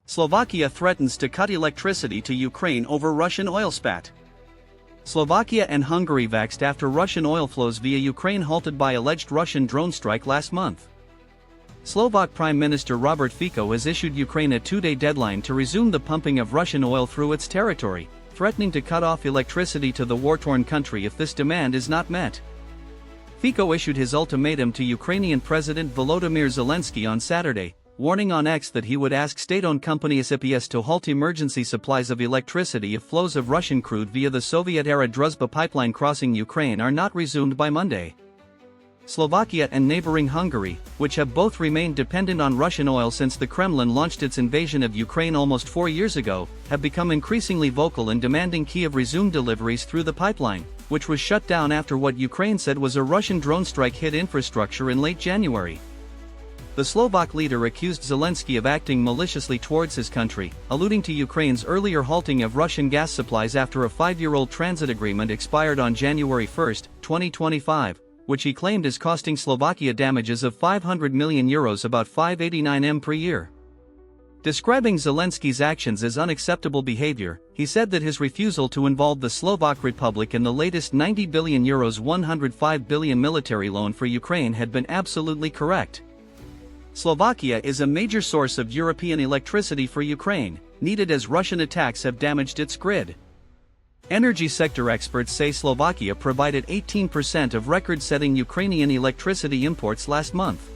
Slovakia threatens to cut electricity to Ukraine over Russian oil spat. Slovakia and Hungary vaxed after Russian oil flows via Ukraine halted by alleged Russian drone strike last month. Slovak Prime Minister Robert Fico has issued Ukraine a two-day deadline to resume the pumping of Russian oil through its territory, threatening to cut off electricity to the war-torn country if this demand is not met. Fico issued his ultimatum to Ukrainian President Volodymyr Zelensky on Saturday, warning on X that he would ask state-owned company Spat to halt emergency supplies of electricity if flows of Russian crude via the Soviet-era Druzhba pipeline crossing Ukraine are not resumed by Monday. Slovakia and neighboring Hungary, which have both remained dependent on Russian oil since the Kremlin launched its invasion of Ukraine almost 4 years ago, have become increasingly vocal in demanding Kyiv resume deliveries through the pipeline, which was shut down after what Ukraine said was a Russian drone strike hit infrastructure in late January. The Slovak leader accused Zelensky of acting maliciously towards his country, alluding to Ukraine's earlier halting of Russian gas supplies after a 5-year-old transit agreement expired on January 1, 2025, which he claimed is costing Slovakia damages of €500 million, about $589 per year. Describing Zelensky's actions as unacceptable behavior, he said that his refusal to involve the Slovak Republic in the latest €90 billion €105 billion military loan for Ukraine had been absolutely correct. Slovakia is a major source of European electricity for Ukraine, needed as Russian attacks have damaged its grid. Energy sector experts say Slovakia provided 18% of record-setting Ukrainian electricity imports last month.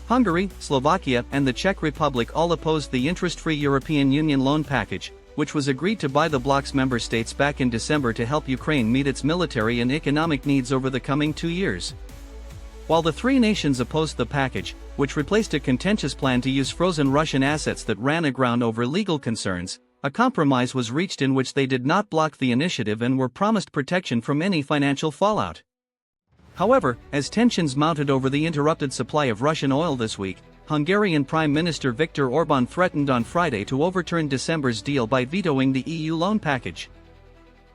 Hungary, Slovakia, and the Czech Republic all opposed the interest-free European Union loan package, which was agreed to by the bloc's member states back in December to help Ukraine meet its military and economic needs over the coming 2 years. While the three nations opposed the package, which replaced a contentious plan to use frozen Russian assets that ran aground over legal concerns, a compromise was reached in which they did not block the initiative and were promised protection from any financial fallout. However, as tensions mounted over the interrupted supply of Russian oil this week, Hungarian Prime Minister Viktor Orbán threatened on Friday to overturn December's deal by vetoing the EU loan package.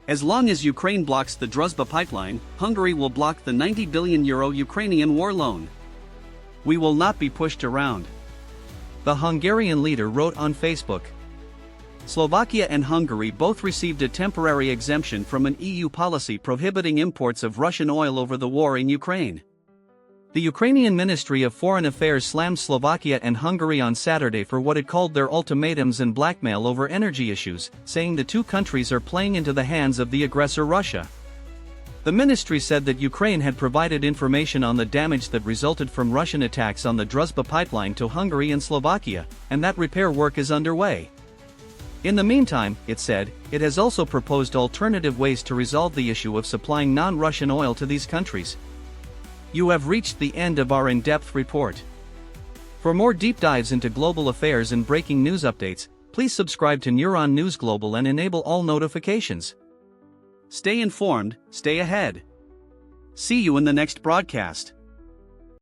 As long as Ukraine blocks the Druzhba pipeline, Hungary will block the €90 billion Ukrainian war loan. We will not be pushed around, the Hungarian leader wrote on Facebook. Slovakia and Hungary both received a temporary exemption from an EU policy prohibiting imports of Russian oil over the war in Ukraine. The Ukrainian Ministry of Foreign Affairs slammed Slovakia and Hungary on Saturday for what it called their ultimatums and blackmail over energy issues, saying the two countries are playing into the hands of the aggressor Russia. The ministry said that Ukraine had provided information on the damage that resulted from Russian attacks on the Druzhba pipeline to Hungary and Slovakia, and that repair work is underway. In the meantime, it said, it has also proposed alternative ways to resolve the issue of supplying non-Russian oil to these countries. You have reached the end of our in-depth report. For more deep dives into global affairs and breaking news updates, please subscribe to Neuron News Global and enable all notifications. Stay informed, stay ahead. See you in the next broadcast.